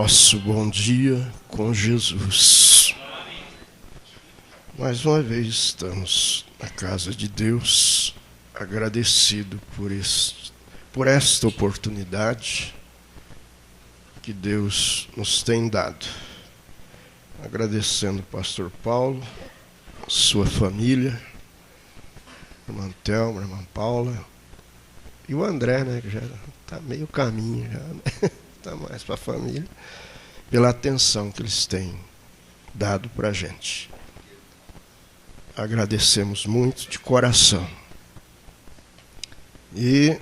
nosso bom dia com Jesus. Mais uma vez estamos na casa de Deus, agradecido por esta oportunidade que Deus nos tem dado. Agradecendo o pastor Paulo, sua família, irmã Thelma, irmã Paula e o André, né, que já está meio caminho, já está mais para a família, pela atenção que eles têm dado para a gente. Agradecemos muito de coração. E,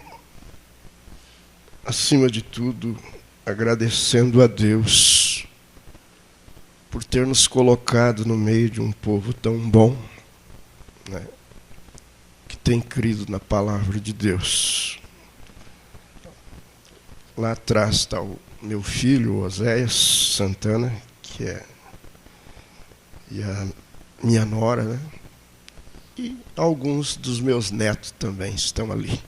acima de tudo, agradecendo a Deus por ter nos colocado no meio de um povo tão bom, né, que tem crido na palavra de Deus. Lá atrás está o meu filho, Oséias Santana, e a minha nora, né? E alguns dos meus netos também estão ali.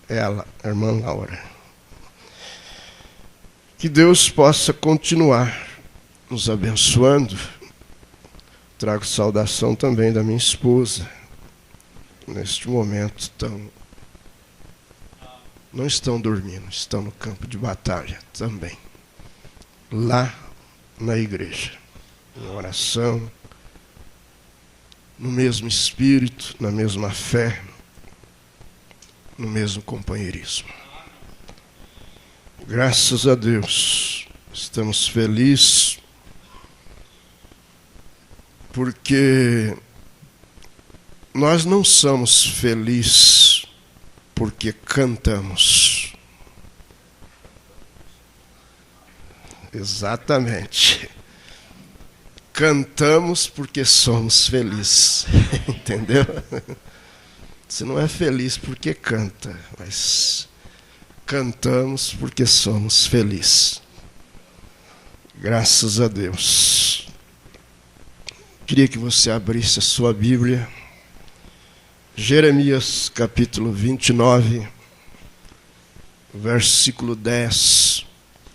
Ela, a irmã Laura. Que Deus possa continuar nos abençoando. Trago saudação também da minha esposa. Neste momento não estão dormindo, estão no campo de batalha também. Lá na igreja, em oração, no mesmo espírito, na mesma fé, no mesmo companheirismo. Graças a Deus, estamos felizes porque nós não somos felizes porque cantamos. Exatamente. Cantamos porque somos felizes. Entendeu? Você não é feliz porque canta, mas cantamos porque somos felizes. Graças a Deus. Queria que você abrisse a sua Bíblia. Jeremias capítulo 29, versículo 10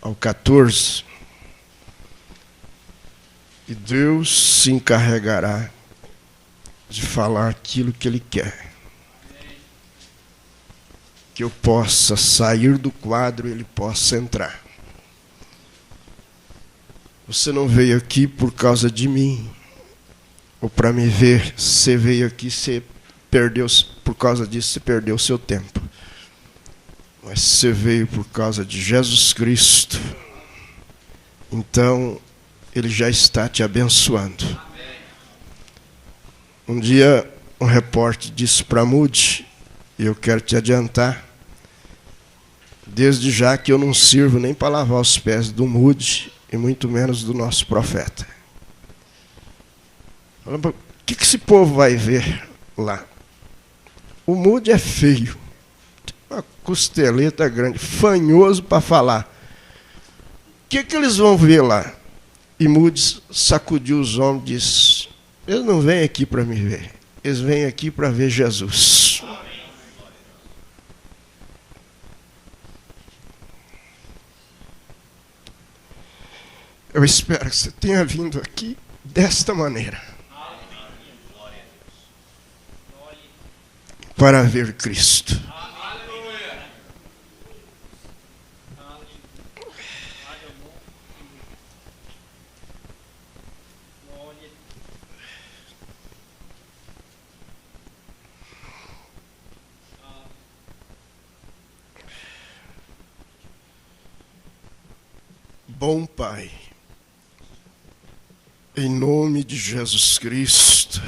ao 14. E Deus se encarregará de falar aquilo que Ele quer. Que eu possa sair do quadro e Ele possa entrar. Você não veio aqui por causa de mim, ou para me ver. Você veio aqui, você perdeu, por causa disso, você perdeu o seu tempo. Mas você veio por causa de Jesus Cristo. Então, Ele já está te abençoando. Um dia, um repórter disse para Moody, e eu quero te adiantar, desde já que eu não sirvo nem para lavar os pés do Moody, e muito menos do nosso profeta. O que esse povo vai ver lá? O Moody é feio, tem uma costeleta grande, fanhoso para falar. O que eles vão ver lá? E Moody sacudiu os ombros e disse: eles não vêm aqui para me ver, eles vêm aqui para ver Jesus. Eu espero que você tenha vindo aqui desta maneira. Para ver Cristo. Bom Pai, em nome de Jesus Cristo,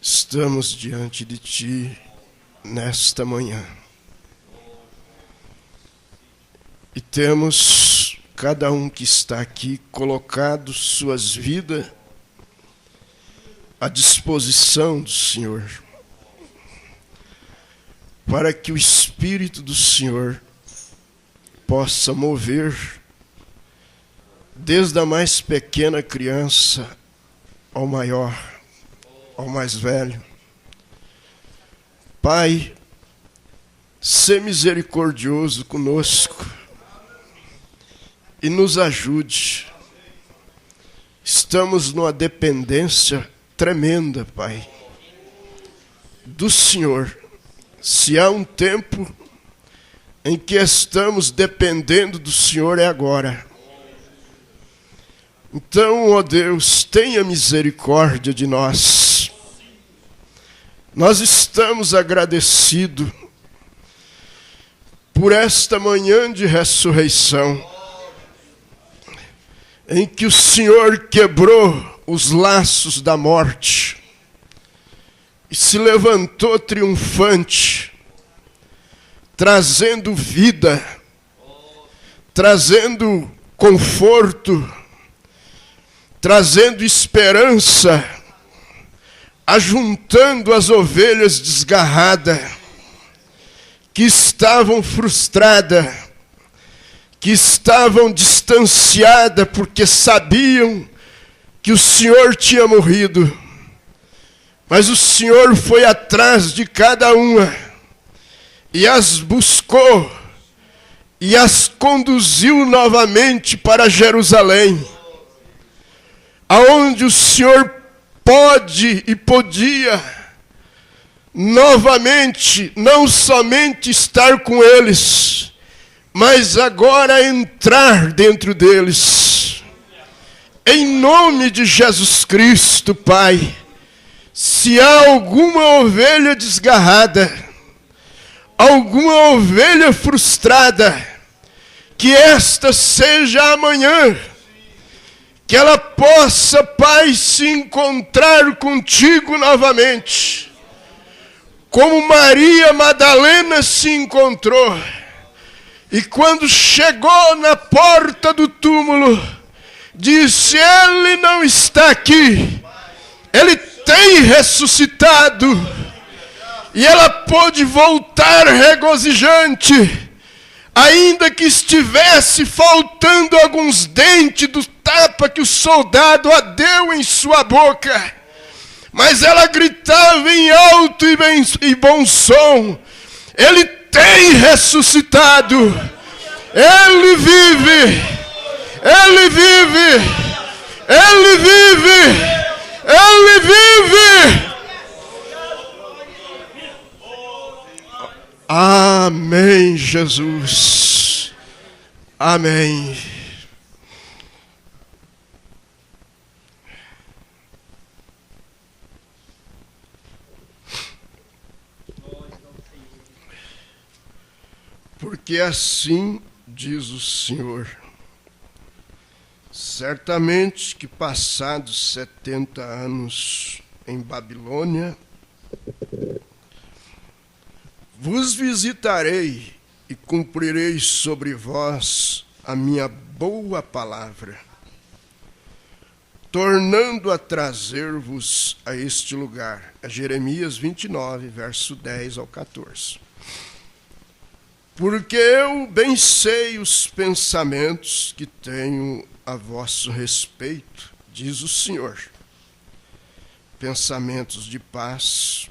estamos diante de Ti nesta manhã. E temos, cada um que está aqui, colocado suas vidas à disposição do Senhor, para que o Espírito do Senhor possa mover desde a mais pequena criança ao maior, ao mais velho. Pai, sê misericordioso conosco, e nos ajude. Estamos numa dependência tremenda, Pai, do Senhor. Se há um tempo em que estamos dependendo do Senhor, é agora. Então, ó Deus, tenha misericórdia de nós. Nós estamos agradecidos por esta manhã de ressurreição, em que o Senhor quebrou os laços da morte e se levantou triunfante, trazendo vida, trazendo conforto, trazendo esperança, ajuntando as ovelhas desgarradas, que estavam frustradas, que estavam distanciadas, porque sabiam que o Senhor tinha morrido. Mas o Senhor foi atrás de cada uma, e as buscou, e as conduziu novamente para Jerusalém, aonde o Senhor pode e podia novamente, não somente estar com eles, mas agora entrar dentro deles. Em nome de Jesus Cristo, Pai, se há alguma ovelha desgarrada, alguma ovelha frustrada, que esta seja amanhã, que ela possa, Pai, se encontrar contigo novamente, como Maria Madalena se encontrou. E quando chegou na porta do túmulo, disse: ele não está aqui, ele tem ressuscitado. E ela pôde voltar regozijante, ainda que estivesse faltando alguns dentes do tapa que o soldado a deu em sua boca. Mas ela gritava em alto e bom som: ele tem ressuscitado, ele vive, ele vive, ele vive, ele vive. Amém, Jesus. Amém. Porque assim diz o Senhor: certamente que passados 70 anos em Babilônia, vos visitarei e cumprirei sobre vós a minha boa palavra, tornando a trazer-vos a este lugar. É Jeremias 29, verso 10 ao 14. Porque eu bem sei os pensamentos que tenho a vosso respeito, diz o Senhor, pensamentos de paz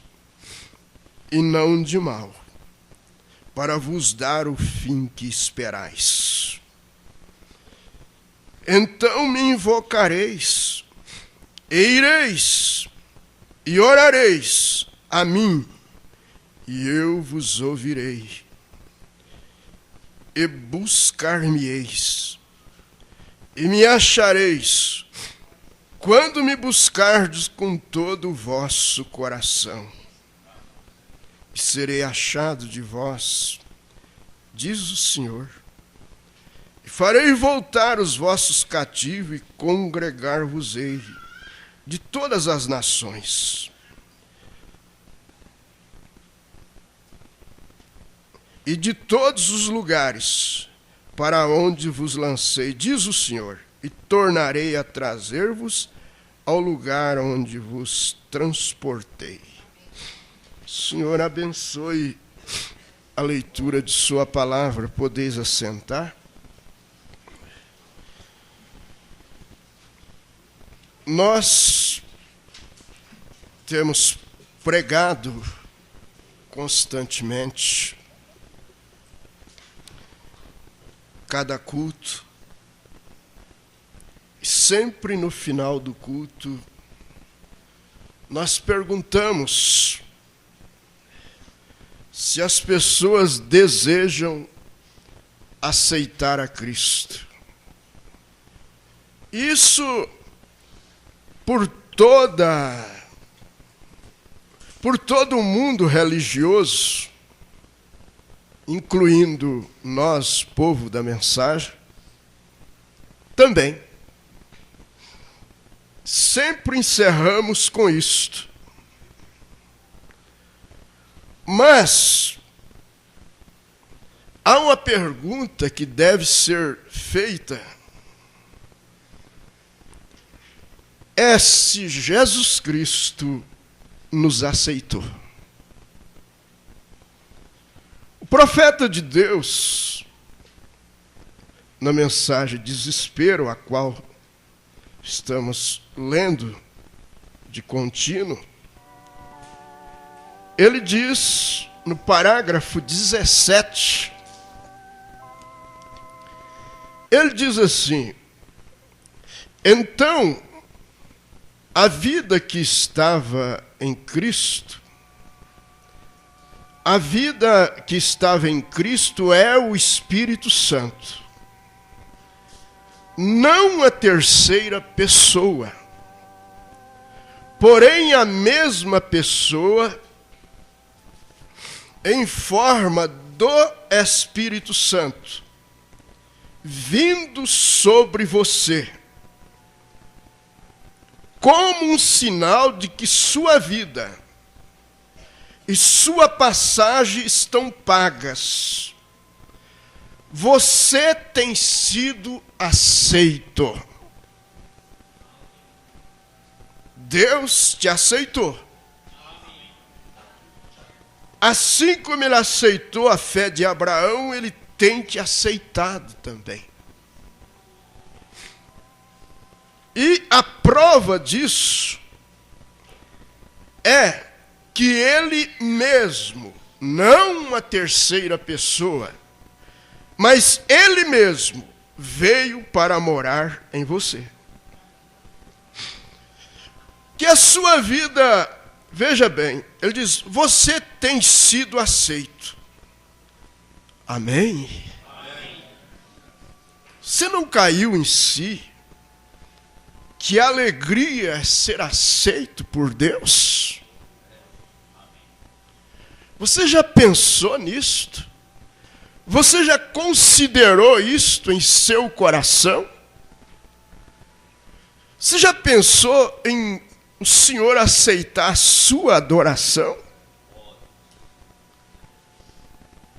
e não de mal, para vos dar o fim que esperais. Então me invocareis, e ireis, e orareis a mim, e eu vos ouvirei. E buscar-me-eis, e me achareis, quando me buscardes com todo o vosso coração. E serei achado de vós, diz o Senhor, e farei voltar os vossos cativos, e congregar-vos-ei de todas as nações. E de todos os lugares para onde vos lancei, diz o Senhor, e tornarei a trazer-vos ao lugar onde vos transportei. Senhor, abençoe a leitura de sua palavra. Podeis assentar. Nós temos pregado constantemente, cada culto, sempre no final do culto, nós perguntamos se as pessoas desejam aceitar a Cristo. Isso por todo o mundo religioso, incluindo nós, povo da mensagem, também. Sempre encerramos com isto. Mas há uma pergunta que deve ser feita. É se Jesus Cristo nos aceitou. O profeta de Deus, na mensagem Desespero, a qual estamos lendo de contínuo, ele diz no parágrafo 17, ele diz assim: então, a vida que estava em Cristo, a vida que estava em Cristo é o Espírito Santo, não a terceira pessoa, porém a mesma pessoa em forma do Espírito Santo, vindo sobre você, como um sinal de que sua vida e sua passagem estão pagas. Você tem sido aceito. Deus te aceitou. Assim como ele aceitou a fé de Abraão, ele tem te aceitado também. E a prova disso é que ele mesmo, não uma terceira pessoa, mas ele mesmo veio para morar em você. Que a sua vida, veja bem, ele diz, você tem sido aceito. Amém? Amém. Você não caiu em si? Que alegria é ser aceito por Deus? Você já pensou nisto? Você já considerou isto em seu coração? Você já pensou em o Senhor aceitar a sua adoração?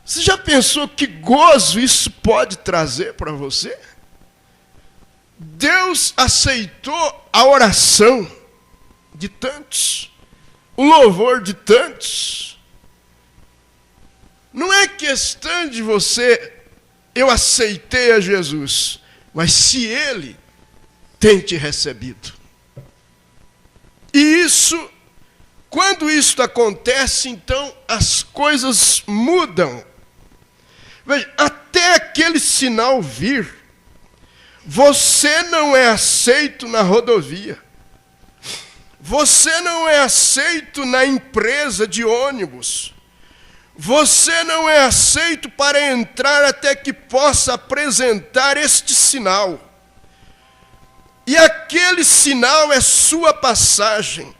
Você já pensou que gozo isso pode trazer para você? Deus aceitou a oração de tantos, o louvor de tantos. Não é questão de você, eu aceitei a Jesus, mas se Ele tem te recebido. E isso, quando isso acontece, então as coisas mudam. Veja, até aquele sinal vir, você não é aceito na rodovia. Você não é aceito na empresa de ônibus. Você não é aceito para entrar até que possa apresentar este sinal. E aquele sinal é sua passagem.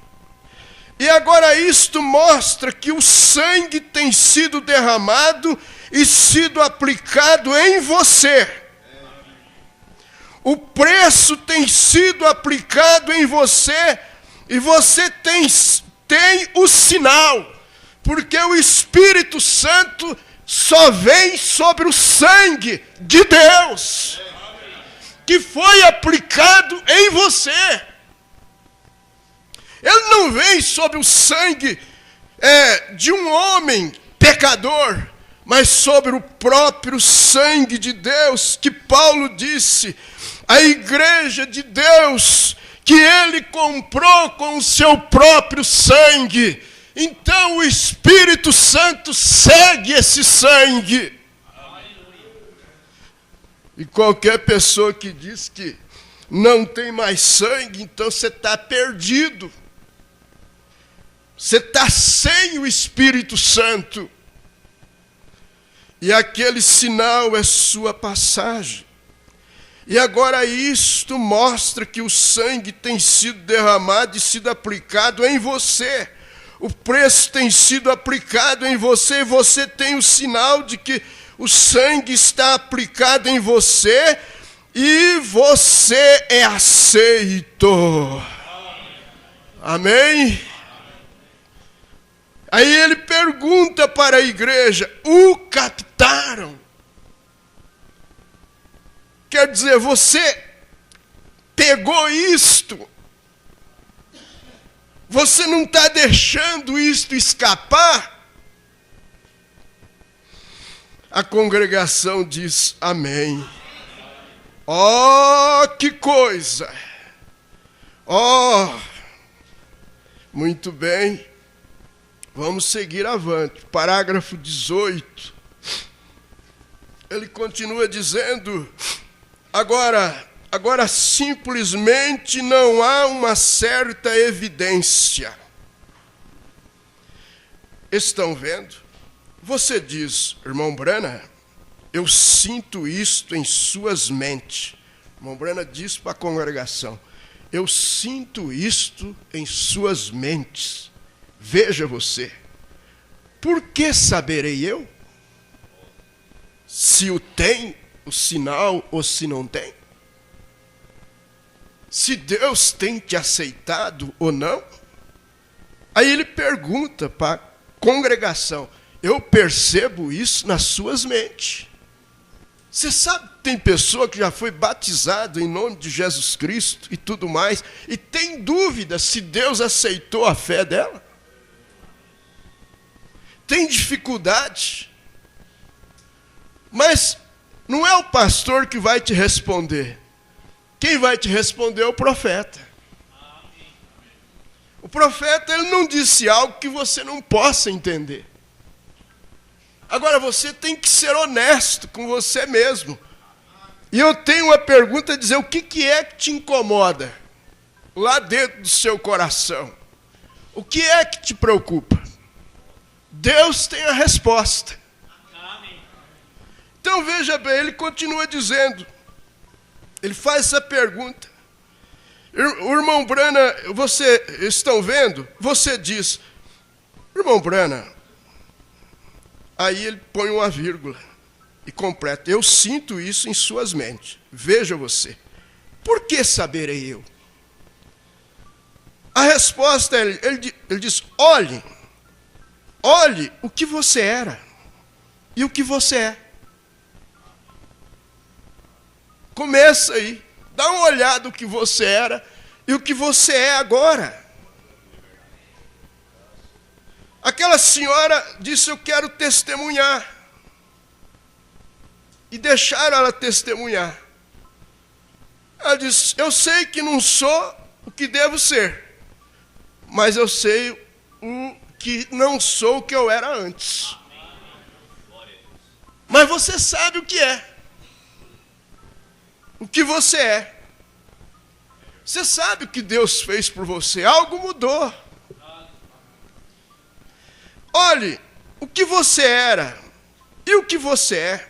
E agora isto mostra que o sangue tem sido derramado e sido aplicado em você. O preço tem sido aplicado em você e você tem o sinal, porque o Espírito Santo só vem sobre o sangue de Deus, que foi aplicado em você. Ele não vem sobre o sangue de um homem pecador, mas sobre o próprio sangue de Deus, que Paulo disse, a igreja de Deus, que ele comprou com o seu próprio sangue. Então o Espírito Santo segue esse sangue. E qualquer pessoa que diz que não tem mais sangue, então você está perdido. Você está sem o Espírito Santo. E aquele sinal é sua passagem. E agora isto mostra que o sangue tem sido derramado e sido aplicado em você. O preço tem sido aplicado em você, e você tem o sinal de que o sangue está aplicado em você, e você é aceito. Amém? Aí ele pergunta para a igreja: o captaram? Quer dizer, você pegou isto? Você não está deixando isto escapar? A congregação diz amém. Oh, que coisa! Oh, muito bem. Vamos seguir avante. Parágrafo 18. Ele continua dizendo: Agora simplesmente não há uma certa evidência. Estão vendo? Você diz, irmão Branham, eu sinto isto em suas mentes. Irmão Branham diz para a congregação: eu sinto isto em suas mentes. Veja você, por que saberei eu se o tem o sinal ou se não tem? Se Deus tem te aceitado ou não? Aí ele pergunta para a congregação: eu percebo isso nas suas mentes. Você sabe que tem pessoa que já foi batizada em nome de Jesus Cristo e tudo mais, e tem dúvida se Deus aceitou a fé dela? Tem dificuldade. Mas não é o pastor que vai te responder. Quem vai te responder é o profeta. O profeta, ele não disse algo que você não possa entender. Agora, você tem que ser honesto com você mesmo. E eu tenho uma pergunta a dizer: o que é que te incomoda lá dentro do seu coração? O que é que te preocupa? Deus tem a resposta. Então veja bem, ele continua dizendo, ele faz essa pergunta: o irmão Branham, vocês estão vendo? Você diz, irmão Branham, aí ele põe uma vírgula e completa: eu sinto isso em suas mentes. Veja você, por que saberei eu? A resposta é, ele diz: olhe o que você era e o que você é. Começa aí, dá uma olhada no que você era e o que você é agora. Aquela senhora disse: eu quero testemunhar. E deixaram ela testemunhar. Ela disse: eu sei que não sou o que devo ser, mas eu sei o que não sou o que eu era antes. Mas você sabe o que é. O que você é. Você sabe o que Deus fez por você. Algo mudou. Olhe, o que você era e o que você é.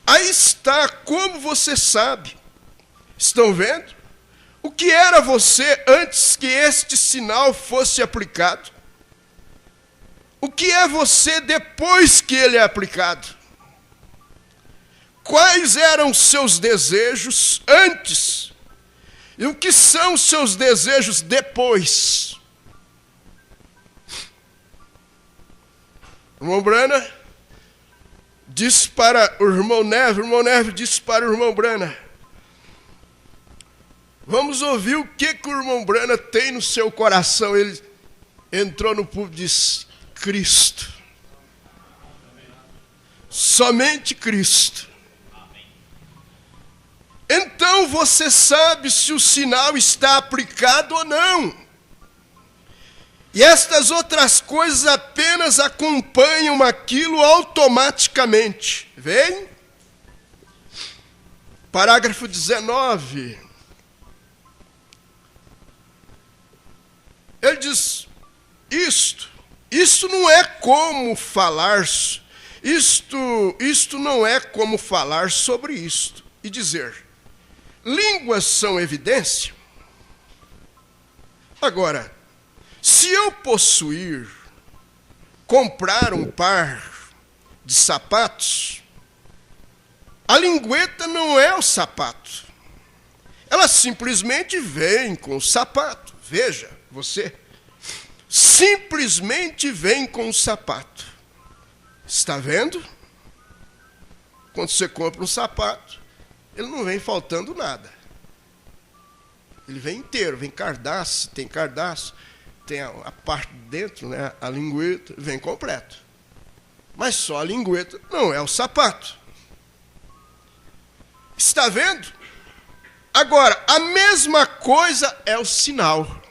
Aí está como você sabe. Estão vendo? O que era você antes que este sinal fosse aplicado? O que é você depois que ele é aplicado? Quais eram seus desejos antes? E o que são seus desejos depois? O irmão Branham disse para o irmão Neve disse para o irmão Branham: vamos ouvir o que o irmão Branham tem no seu coração. Ele entrou no púlpito e disse: Cristo. Somente Cristo. Então você sabe se o sinal está aplicado ou não. E estas outras coisas apenas acompanham aquilo automaticamente. Vem? Parágrafo 19. ele diz, isto não é como falar, isto não é como falar sobre isto e dizer, línguas são evidência. Agora, se eu comprar um par de sapatos, a lingueta não é o sapato. Ela simplesmente vem com o sapato. Veja, você simplesmente vem com o sapato. Está vendo? Quando você compra um sapato, ele não vem faltando nada. Ele vem inteiro, vem cardaço, tem a parte de dentro, né, a lingueta, vem completo. Mas só a lingueta não é o sapato. Está vendo? Agora, a mesma coisa é o sinal.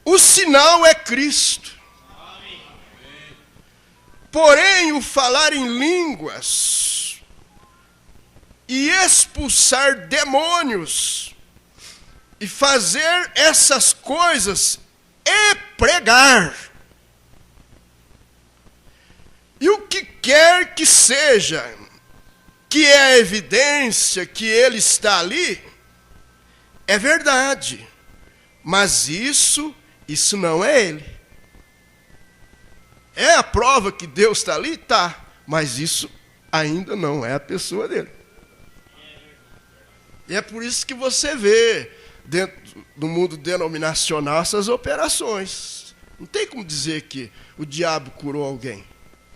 O sinal é Cristo. Porém, o falar em línguas e expulsar demônios e fazer essas coisas é pregar. E o que quer que seja, que é a evidência que ele está ali, é verdade. Mas isso não é ele. É a prova que Deus está ali? Tá. Mas isso ainda não é a pessoa dele. E é por isso que você vê, dentro do mundo denominacional, essas operações. Não tem como dizer que o diabo curou alguém.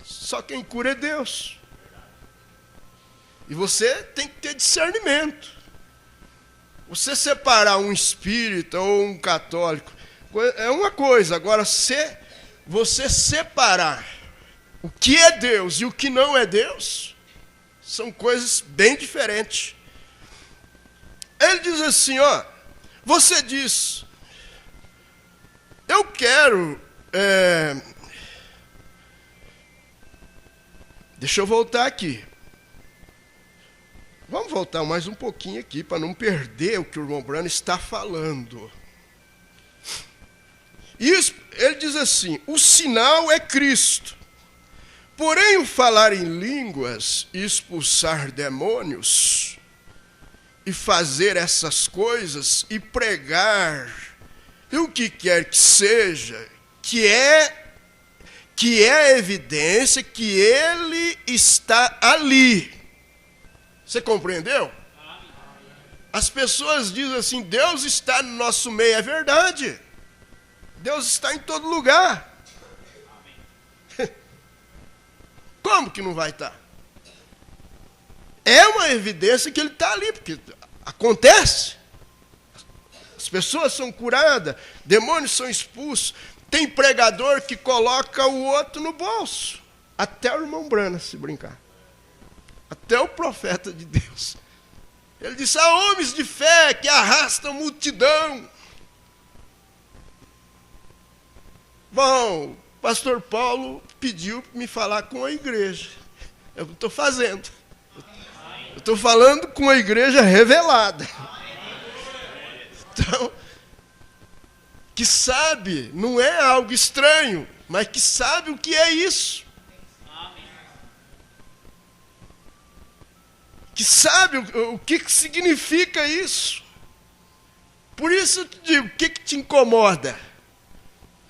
Só quem cura é Deus. E você tem que ter discernimento. Você separar um espírita ou um católico é uma coisa. Agora, você separar o que é Deus e o que não é Deus, são coisas bem diferentes. Ele diz assim, ó, você diz, eu quero... Deixa eu voltar aqui. Vamos voltar mais um pouquinho aqui, para não perder o que o irmão Brano está falando. Isso, ele diz assim, o sinal é Cristo. Porém, o falar em línguas e expulsar demônios, e fazer essas coisas, e pregar, e o que quer que seja, que é evidência que ele está ali. Você compreendeu? As pessoas dizem assim, Deus está no nosso meio. É verdade. Deus está em todo lugar. Como que não vai estar? É uma evidência que ele está ali, porque acontece. As pessoas são curadas, demônios são expulsos. Tem pregador que coloca o outro no bolso. Até o irmão Brana, se brincar. Até o profeta de Deus. Ele disse, há homens de fé que arrastam multidão. Bom, o pastor Paulo pediu para me falar com a igreja. Eu estou fazendo. Eu estou falando com a igreja revelada. Então, que sabe, não é algo estranho, mas que sabe o que é isso. Que sabe o que significa isso. Por isso eu te digo, o que te incomoda?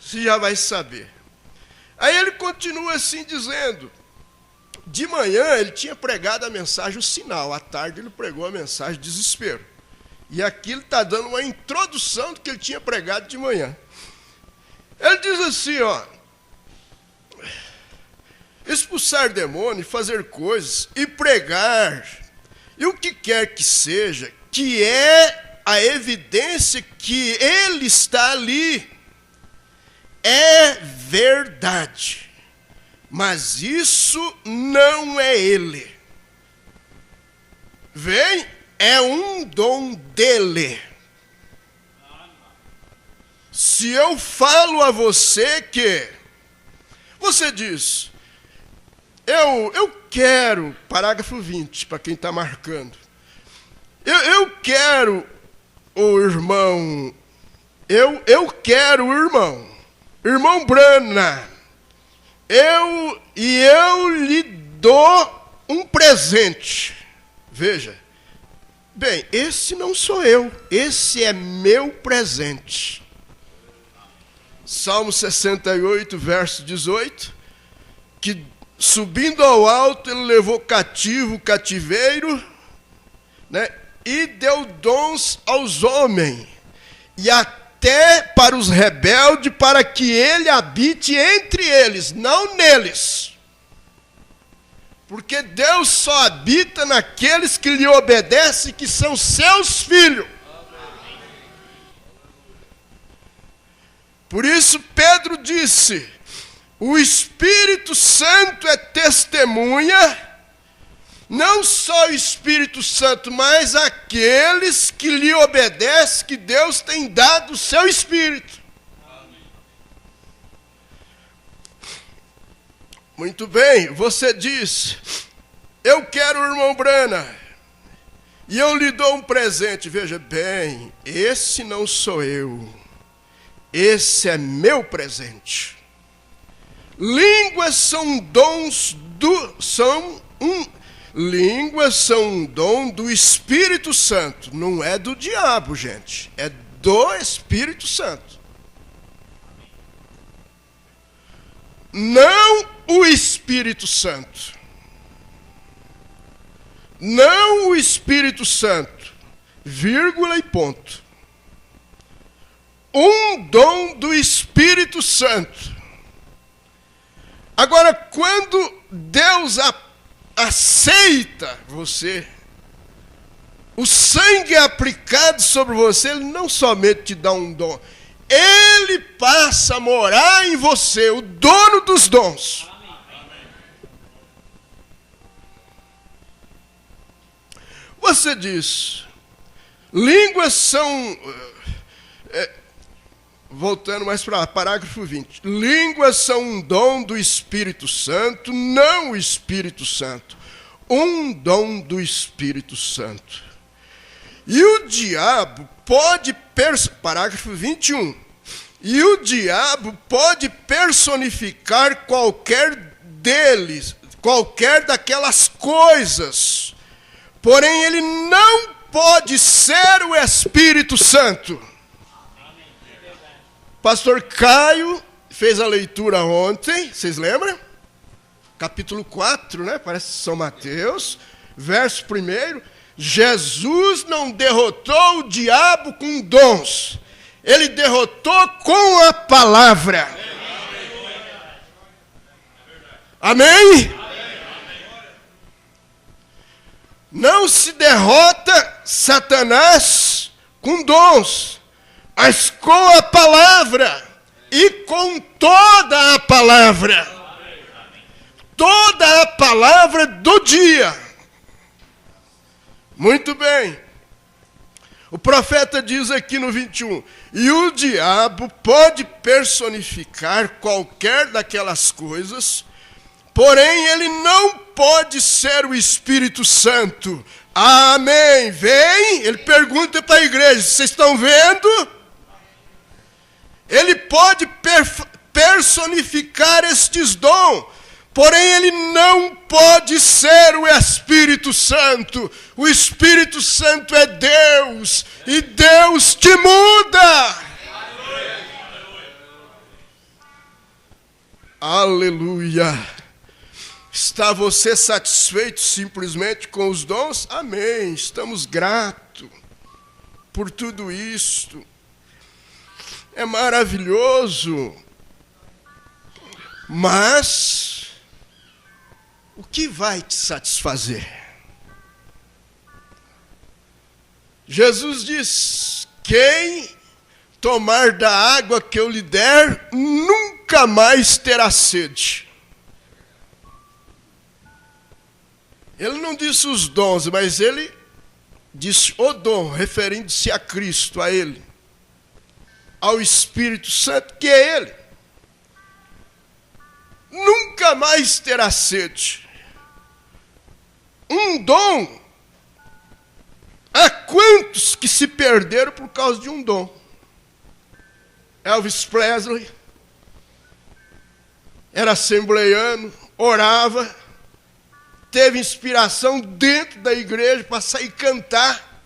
Você já vai saber. Aí ele continua assim dizendo, de manhã ele tinha pregado a mensagem, o sinal, à tarde ele pregou a mensagem, desespero. E aqui ele está dando uma introdução do que ele tinha pregado de manhã. Ele diz assim, ó, expulsar demônio, fazer coisas e pregar, e o que quer que seja, que é a evidência que ele está ali, é verdade. Mas isso não é ele. Vem, é um dom dele. Se eu falo a você que... Você diz... Eu quero, parágrafo 20, para quem está marcando. Eu quero o irmão Eu quero, irmão Brana, eu lhe dou um presente. Veja, bem, esse não sou eu, esse é meu presente. Salmo 68, verso 18, que subindo ao alto ele levou cativo o cativeiro, né, e deu dons aos homens, e até para os rebeldes, para que ele habite entre eles, não neles. Porque Deus só habita naqueles que lhe obedecem, que são seus filhos. Por isso Pedro disse, o Espírito Santo é testemunha, não só o Espírito Santo, mas aqueles que lhe obedecem, que Deus tem dado o seu Espírito. Muito bem, você diz, eu quero o irmão Brana, e eu lhe dou um presente. Veja bem, esse não sou eu, esse é meu presente. Línguas são dons línguas são um dom do Espírito Santo, não é do diabo, gente, é do Espírito Santo. Não o Espírito Santo. Não o Espírito Santo, vírgula e ponto. Um dom do Espírito Santo. Agora, quando Deus aceita você, o sangue é aplicado sobre você, ele não somente te dá um dom, ele passa a morar em você, o dono dos dons. Você diz, línguas são... voltando mais para parágrafo 20. Línguas são um dom do Espírito Santo, não o Espírito Santo. Um dom do Espírito Santo. E o diabo pode... Parágrafo 21. E o diabo pode personificar qualquer deles, qualquer daquelas coisas. Porém, ele não pode ser o Espírito Santo. Pastor Caio fez a leitura ontem, vocês lembram? Capítulo 4, né? Parece São Mateus, verso 1. Jesus não derrotou o diabo com dons, ele derrotou com a palavra. Amém? Não se derrota Satanás com dons, mas com a palavra, e com toda a palavra. Toda a palavra do dia. Muito bem. O profeta diz aqui no 21, e o diabo pode personificar qualquer daquelas coisas, porém ele não pode ser o Espírito Santo. Amém. Vem, ele pergunta para a igreja, vocês estão vendo? Ele pode personificar estes dons, porém ele não pode ser o Espírito Santo. O Espírito Santo é Deus, e Deus te muda. Aleluia. Está você satisfeito simplesmente com os dons? Amém. Estamos gratos por tudo isto. É maravilhoso. Mas o que vai te satisfazer? Jesus diz, quem tomar da água que eu lhe der, nunca mais terá sede. Ele não disse os dons, mas ele disse o dom, referindo-se a Cristo, a ele, ao Espírito Santo, que é ele. Nunca mais terá sede. Um dom. Há quantos que se perderam por causa de um dom? Elvis Presley, era assembleiano, orava, teve inspiração dentro da igreja para sair cantar,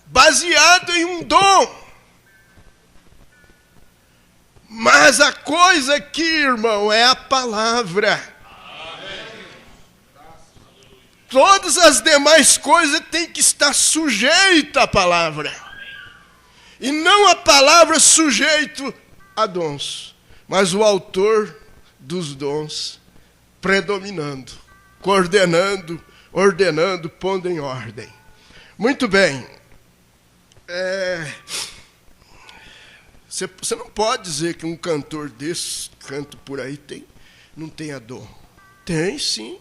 baseado em um dom. Mas a coisa aqui, irmão, é a palavra. Todas as demais coisas têm que estar sujeitas à palavra. E não a palavra sujeito a dons, mas o autor dos dons predominando, coordenando, ordenando, pondo em ordem. Muito bem. Você não pode dizer que um cantor desse, canto por aí, não tenha dom. Tem, sim.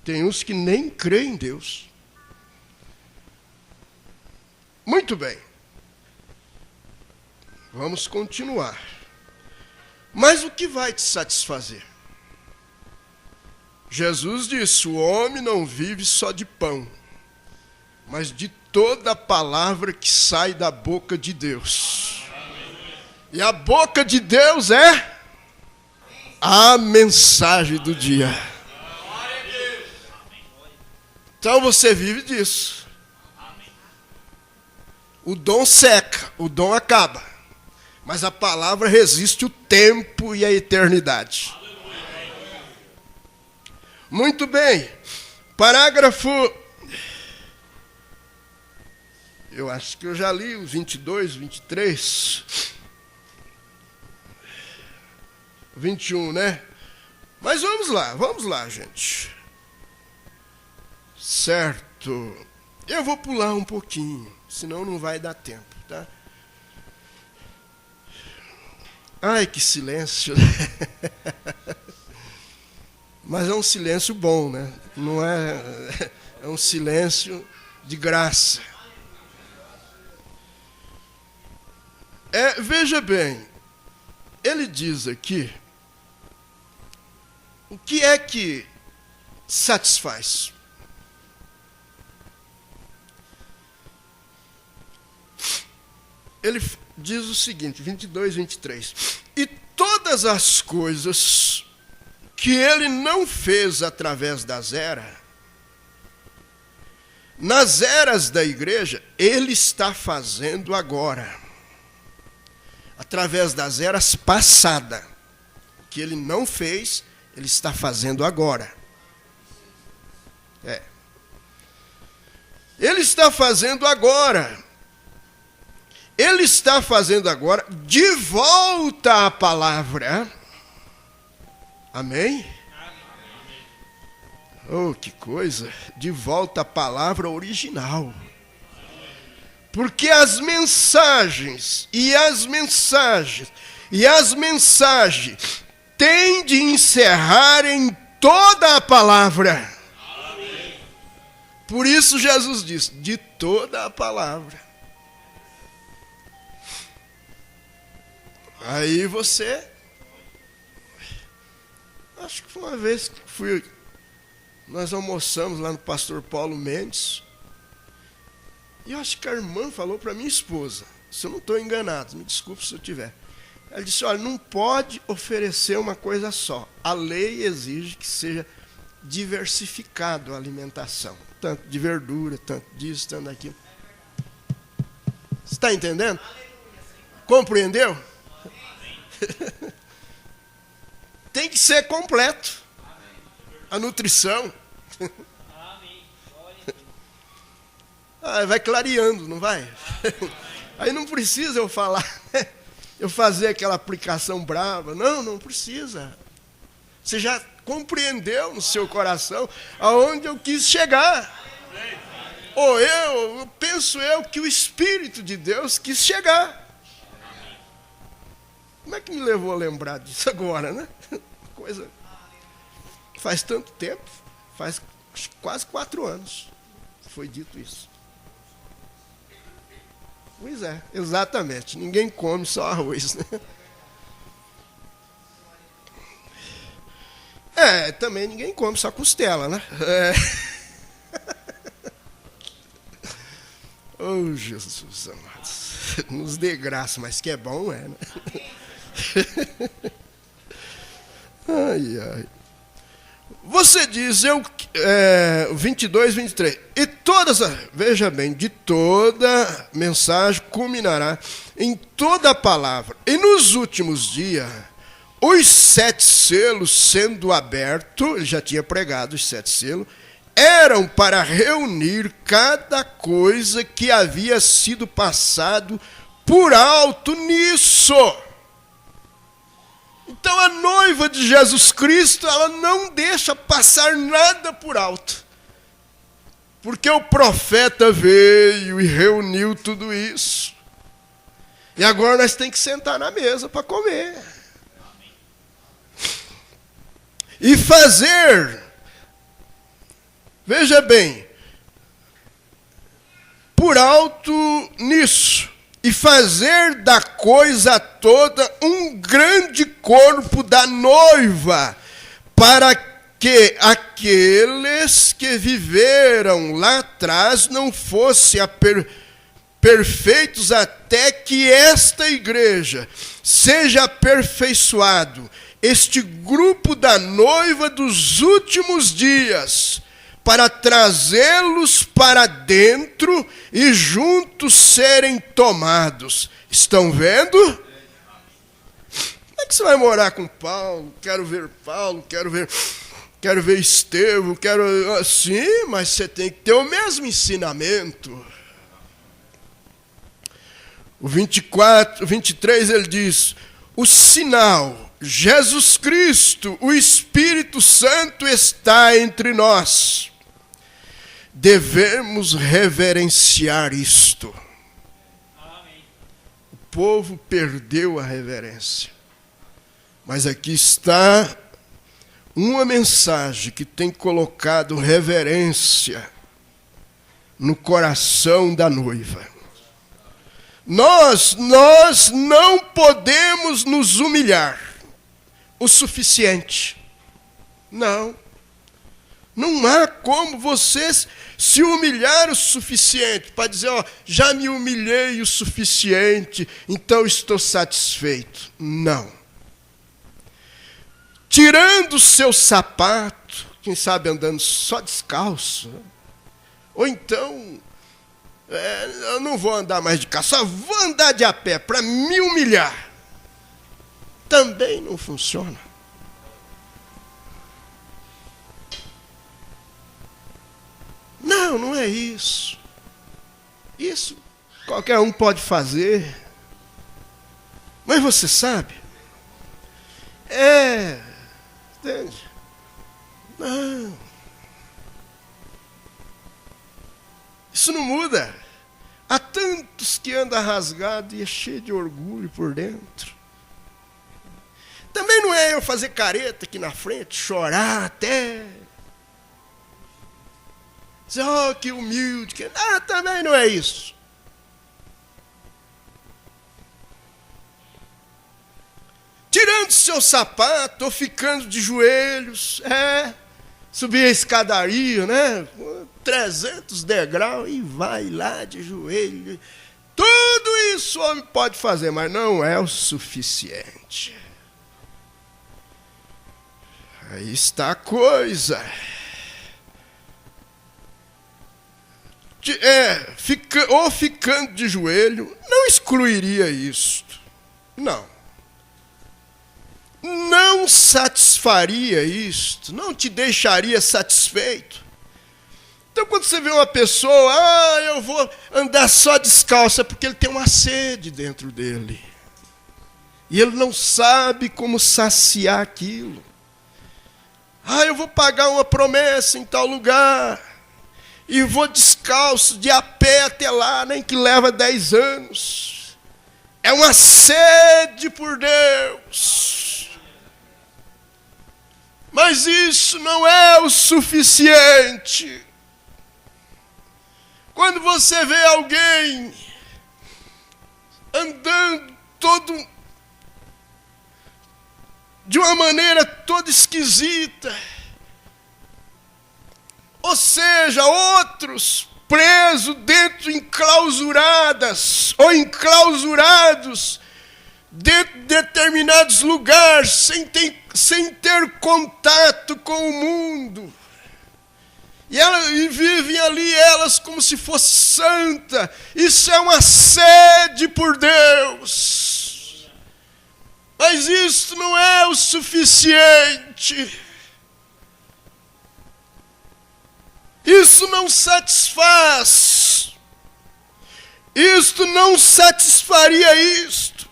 Tem uns que nem creem em Deus. Muito bem. Vamos continuar. Mas o que vai te satisfazer? Jesus disse, o homem não vive só de pão, mas de toda a palavra que sai da boca de Deus. E a boca de Deus é a mensagem do dia. Então você vive disso. O dom seca, o dom acaba. Mas a palavra resiste o tempo e a eternidade. Muito bem. Parágrafo... Eu acho que eu já li os 22, 23, 21, né? Mas vamos lá, gente. Certo. Eu vou pular um pouquinho, senão não vai dar tempo, tá? Ai, que silêncio. Mas é um silêncio bom, né? Não é... É um silêncio de graça. Veja bem, ele diz aqui, o que é que satisfaz? Ele diz o seguinte, 22, 23. E todas as coisas que ele não fez através das eras, nas eras da igreja, ele está fazendo agora. Através das eras passadas, que ele não fez, ele está fazendo agora. Ele está fazendo agora. Ele está fazendo agora de volta à palavra. Amém? Oh, que coisa! De volta à palavra original. Porque as mensagens têm de encerrar em toda a palavra. Amém. Por isso Jesus diz, de toda a palavra. Aí você... Acho que foi uma vez que nós almoçamos lá no pastor Paulo Mendes. E eu acho que a irmã falou para minha esposa, se eu não estou enganado, me desculpe se eu estiver. Ela disse, olha, não pode oferecer uma coisa só. A lei exige que seja diversificado a alimentação. Tanto de verdura, tanto disso, tanto daquilo. Você está entendendo? Compreendeu? Tem que ser completo. A nutrição. Vai clareando, não vai? Aí não precisa eu falar, eu fazer aquela aplicação brava. Não precisa. Você já compreendeu no seu coração aonde eu quis chegar. Ou eu penso que o Espírito de Deus quis chegar. Como é que me levou a lembrar disso agora, né? Coisa... Faz tanto tempo, faz quase 4 anos que foi dito isso. Pois é, exatamente. Ninguém come só arroz, né? Também ninguém come só costela, né? Oh, Jesus, amados. Nos dê graça, mas que é bom, é, né? Ai, ai. Você diz, 22, 23. E todas, veja bem, de toda mensagem culminará em toda a palavra. E nos últimos dias, os 7 selos sendo abertos, ele já tinha pregado os 7 selos, eram para reunir cada coisa que havia sido passado por alto nisso. Então a noiva de Jesus Cristo, ela não deixa passar nada por alto. Porque o profeta veio e reuniu tudo isso. E agora nós temos que sentar na mesa para comer. E fazer, veja bem, por alto nisso. E fazer da coisa toda um grande corpo da noiva, para que aqueles que viveram lá atrás não fossem perfeitos até que esta igreja seja aperfeiçoado, este grupo da noiva dos últimos dias, para trazê-los para dentro e juntos serem tomados. Estão vendo? Como é que você vai morar com Paulo? Quero ver Paulo, quero ver Estevão, quero assim, mas você tem que ter o mesmo ensinamento. O 23 ele diz: o sinal, Jesus Cristo, o Espírito Santo está entre nós. Devemos reverenciar isto. Amém. O povo perdeu a reverência. Mas aqui está uma mensagem que tem colocado reverência no coração da noiva. Nós não podemos nos humilhar o suficiente. Não há como vocês se humilhar o suficiente para dizer, já me humilhei o suficiente, então estou satisfeito. Não. Tirando o seu sapato, quem sabe andando só descalço, ou então, eu não vou andar mais de carro, só vou andar de a pé para me humilhar. Também não funciona. Não é isso. Isso qualquer um pode fazer. Mas você sabe? Entende? Não. Isso não muda. Há tantos que andam rasgado e é cheio de orgulho por dentro. Também não é eu fazer careta aqui na frente, chorar até... dizer, que humilde. Também não é isso. Tirando seu sapato, ou ficando de joelhos, subir a escadaria, né? 300 degraus e vai lá de joelho. Tudo isso o homem pode fazer, mas não é o suficiente. Aí está a coisa. Ou ficando de joelho, não excluiria isto. Não satisfaria isto, não te deixaria satisfeito. Então, quando você vê uma pessoa, eu vou andar só descalço, é porque ele tem uma sede dentro dele. E ele não sabe como saciar aquilo. Eu vou pagar uma promessa em tal lugar. E vou descalço, de a pé até lá, nem que leva 10 anos. É uma sede por Deus. Mas isso não é o suficiente. Quando você vê alguém andando todo de uma maneira toda esquisita, ou seja, outros presos dentro, enclausuradas ou enclausurados dentro de determinados lugares, sem ter contato com o mundo. E vivem ali elas como se fosse santa. Isso é uma sede por Deus. Mas isso não é o suficiente. Isso não satisfaz. Isto não satisfaria isto.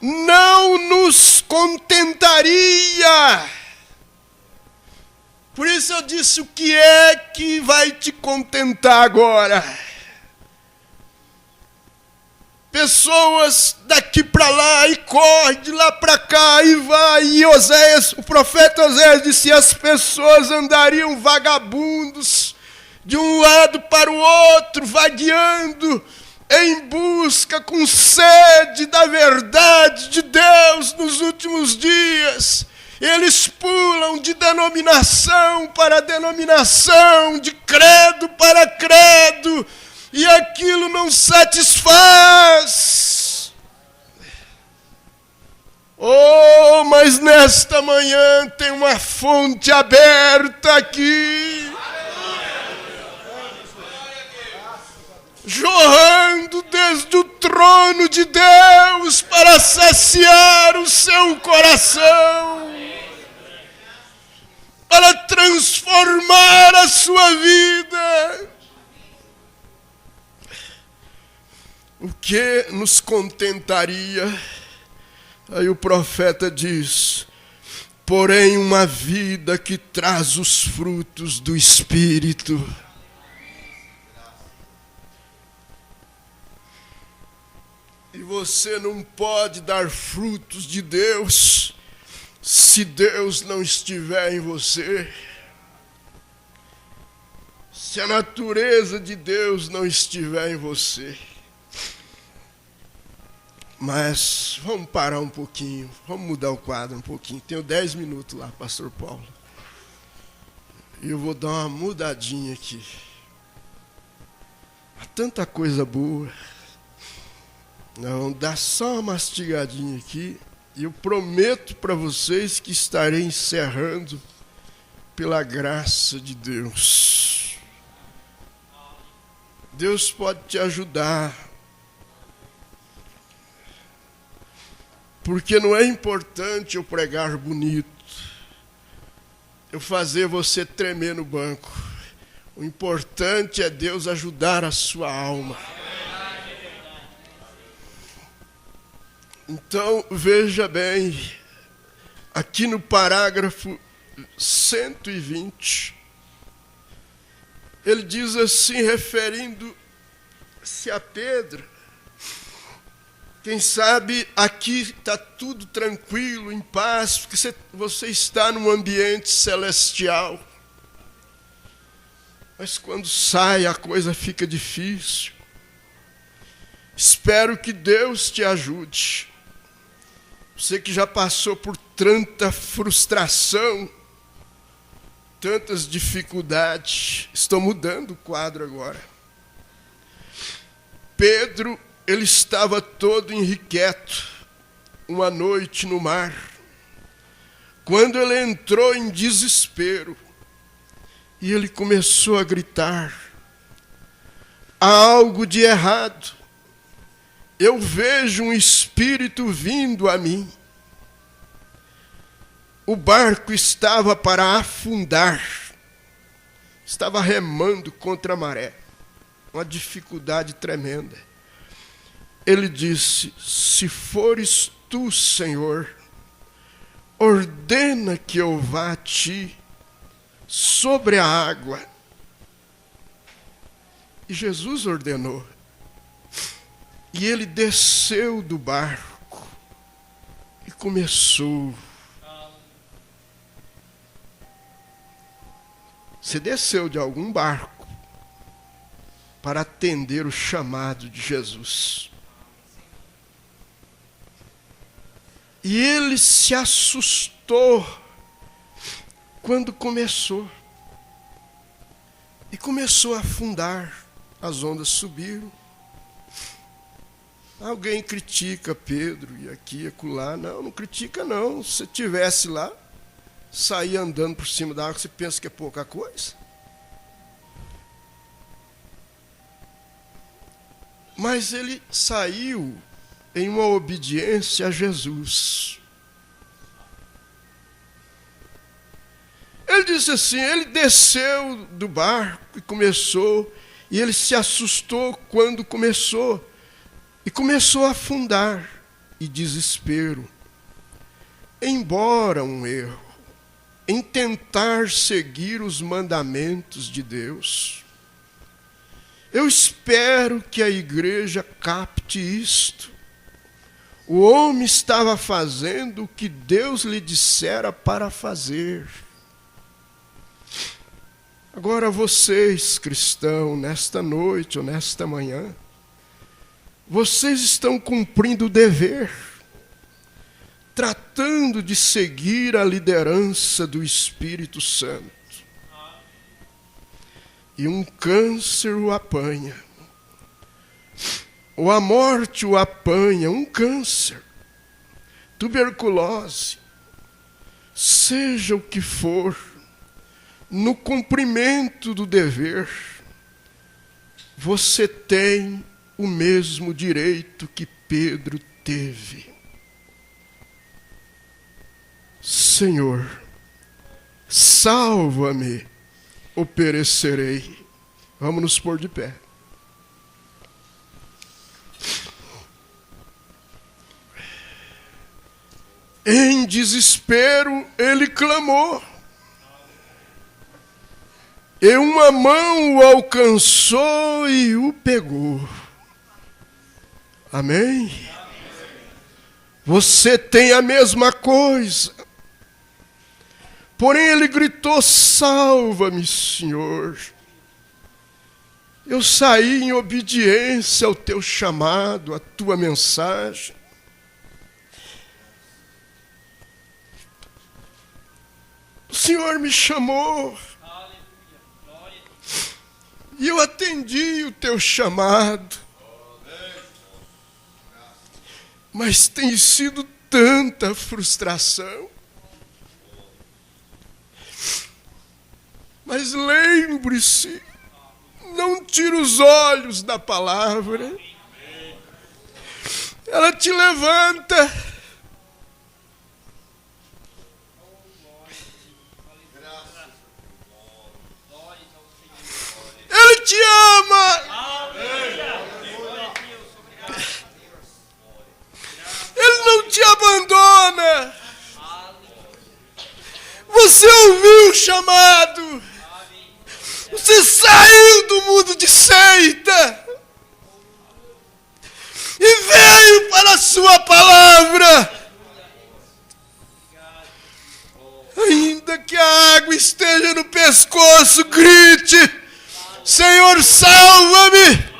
Não nos contentaria. Por isso eu disse, o que é que vai te contentar agora? Pessoas daqui para lá e corre, de lá para cá e vai. E Oséias, o profeta Oséias disse, as pessoas andariam vagabundos de um lado para o outro, vagueando em busca, com sede da verdade de Deus nos últimos dias. Eles pulam de denominação para denominação, de credo para credo, e aquilo não satisfaz. Oh, mas nesta manhã tem uma fonte aberta aqui, jorrando desde o trono de Deus para saciar o seu coração, para transformar a sua vida. O que nos contentaria? Aí o profeta diz, porém uma vida que traz os frutos do Espírito. E você não pode dar frutos de Deus se Deus não estiver em você. Se a natureza de Deus não estiver em você. Mas vamos parar um pouquinho, vamos mudar o quadro um pouquinho. Tenho 10 minutos lá, pastor Paulo. E eu vou dar uma mudadinha aqui. Há tanta coisa boa. Não, dá só uma mastigadinha aqui. E eu prometo para vocês que estarei encerrando pela graça de Deus. Deus pode te ajudar. Porque não é importante eu pregar bonito, eu fazer você tremer no banco. O importante é Deus ajudar a sua alma. Então, veja bem, aqui no parágrafo 120, ele diz assim, referindo-se a Pedro, quem sabe aqui está tudo tranquilo, em paz, porque você está num ambiente celestial. Mas quando sai a coisa fica difícil. Espero que Deus te ajude. Você que já passou por tanta frustração, tantas dificuldades. Estou mudando o quadro agora. Pedro, ele estava todo inquieto, uma noite no mar, quando ele entrou em desespero, e ele começou a gritar, há algo de errado, eu vejo um espírito vindo a mim. O barco estava para afundar, estava remando contra a maré, uma dificuldade tremenda. Ele disse, se fores tu, Senhor, ordena que eu vá a ti sobre a água. E Jesus ordenou. E ele desceu do barco e começou. Você desceu de algum barco para atender o chamado de Jesus. E ele se assustou quando começou. E começou a afundar. as ondas subiram. Alguém critica Pedro e aqui e acolá. Não critica não. Se estivesse lá, sair andando por cima da água, você pensa que é pouca coisa? Mas ele saiu em uma obediência a Jesus. Ele disse assim, ele desceu do barco e ele se assustou quando começou, e começou a afundar, e desespero, embora um erro, em tentar seguir os mandamentos de Deus. Eu espero que a igreja capte isto. O homem estava fazendo o que Deus lhe dissera para fazer. Agora vocês, cristãos, nesta noite ou nesta manhã, vocês estão cumprindo o dever, tratando de seguir a liderança do Espírito Santo. E um câncer o apanha, ou a morte o apanha, um câncer, tuberculose, seja o que for, no cumprimento do dever, você tem o mesmo direito que Pedro teve. Senhor, salva-me, ou perecerei. Vamos nos pôr de pé. Em desespero, ele clamou. E uma mão o alcançou e o pegou. Amém? Você tem a mesma coisa. Porém, ele gritou, salva-me, Senhor. Eu saí em obediência ao teu chamado, à tua mensagem. O Senhor me chamou. E eu atendi o teu chamado. Mas tem sido tanta frustração. Mas lembre-se, não tire os olhos da palavra. Ela te levanta. Ele te ama. Ele não te abandona. Você ouviu o chamado. Você saiu do mundo de seita e veio para a sua palavra. Ainda que a água esteja no pescoço, grite, Senhor, salva-me.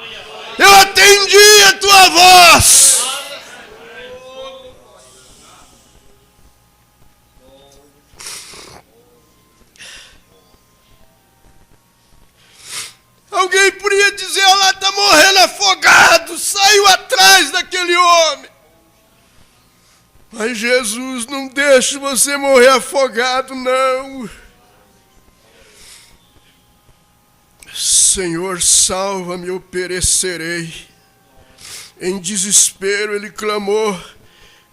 Eu atendi a tua voz. Alguém poderia dizer, olha lá, está morrendo afogado, saiu atrás daquele homem. Mas Jesus não deixa você morrer afogado, não. Senhor, salva-me, eu perecerei. Em desespero ele clamou,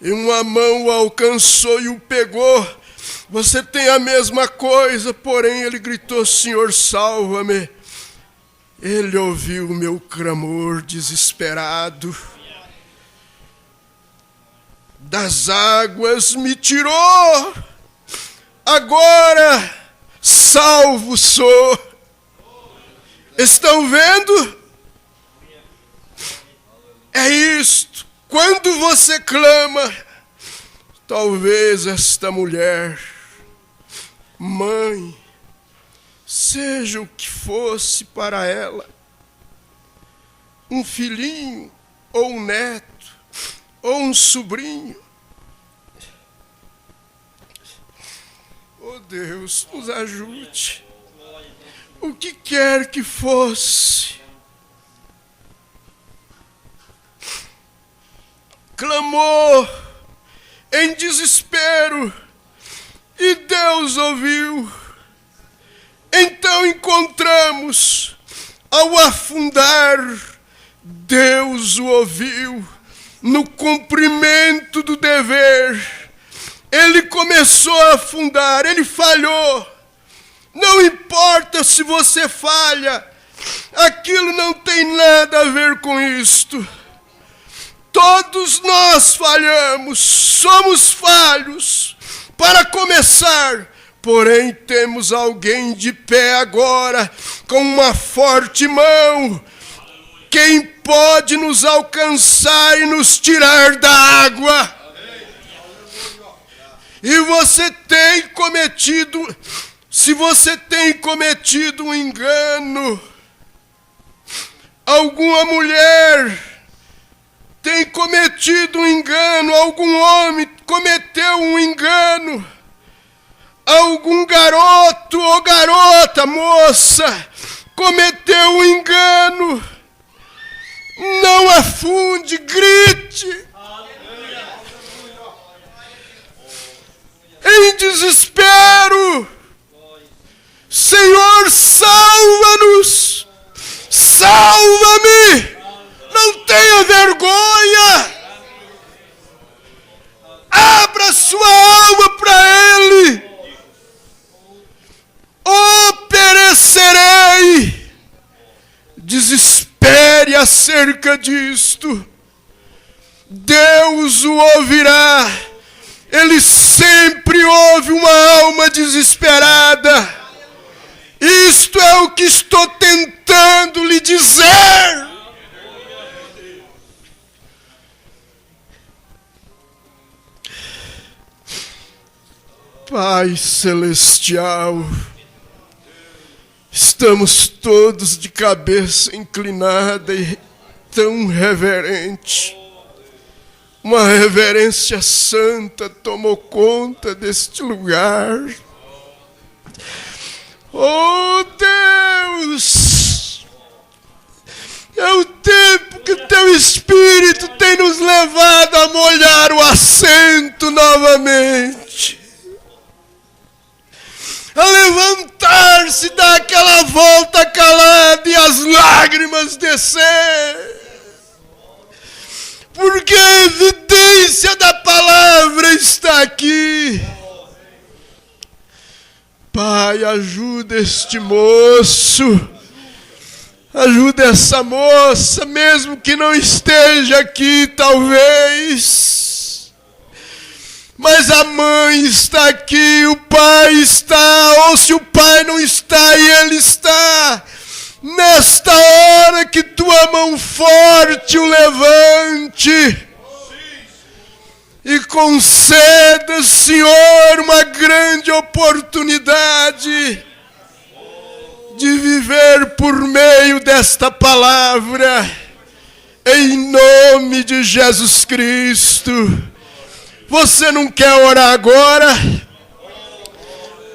e uma mão o alcançou e o pegou. Você tem a mesma coisa, porém ele gritou, Senhor, salva-me. Ele ouviu o meu clamor desesperado. Das águas me tirou. Agora salvo sou. Estão vendo? É isto. Quando você clama, talvez esta mulher, mãe, seja o que fosse para ela, um filhinho, ou um neto, ou um sobrinho. Oh Deus, nos ajude. O que quer que fosse, clamou em desespero e Deus ouviu. Então encontramos, ao afundar, Deus o ouviu. No cumprimento do dever, ele começou a afundar, ele falhou. Não importa se você falha, aquilo não tem nada a ver com isto. Todos nós falhamos, somos falhos, para começar. Porém, temos alguém de pé agora, com uma forte mão, quem pode nos alcançar e nos tirar da água. E você tem cometido, se você tem cometido um engano, alguma mulher tem cometido um engano, algum homem cometeu um engano, algum garoto ou garota, moça, cometeu um engano, não afunde, grite. Em desespero, Senhor, salva-nos, salva-me. Não tenha vergonha. Abra sua alma para Ele. Ou perecerei. Desespere acerca disto. Deus o ouvirá. Ele sempre ouve uma alma desesperada. Isto é o que estou tentando lhe dizer. Pai Celestial, estamos todos de cabeça inclinada e tão reverente. Uma reverência santa tomou conta deste lugar. Oh Deus, é o tempo que Teu Espírito tem nos levado a molhar o assento novamente. A levantar-se, dar aquela volta calada e as lágrimas descer. Porque a evidência da palavra está aqui. Pai, ajuda este moço. Ajuda essa moça, mesmo que não esteja aqui, talvez. Mas a mãe está aqui, o pai está, ou se o pai não está e ele está, nesta hora que tua mão forte o levante e conceda, Senhor, uma grande oportunidade de viver por meio desta palavra, em nome de Jesus Cristo. Você não quer orar agora?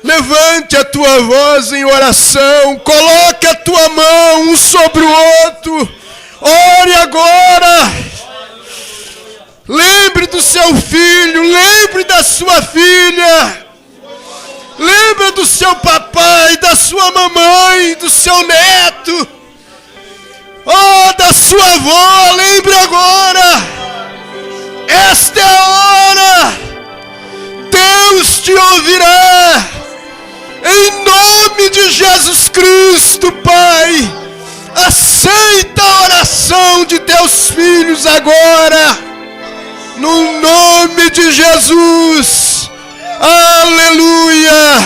Levante a tua voz em oração. Coloque a tua mão um sobre o outro. Ore agora. Lembre do seu filho. Lembre da sua filha. Lembre do seu papai, da sua mamãe, do seu neto. Oh, da sua avó. Lembre agora. Esta é a hora. Deus te ouvirá. Em nome de Jesus Cristo, Pai. Aceita a oração de teus filhos agora. No nome de Jesus. Aleluia.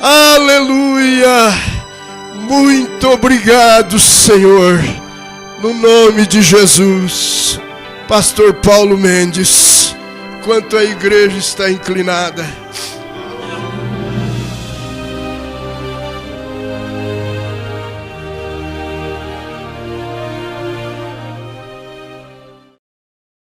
Aleluia. Muito obrigado, Senhor. No nome de Jesus. Pastor Paulo Mendes, enquanto a igreja está inclinada.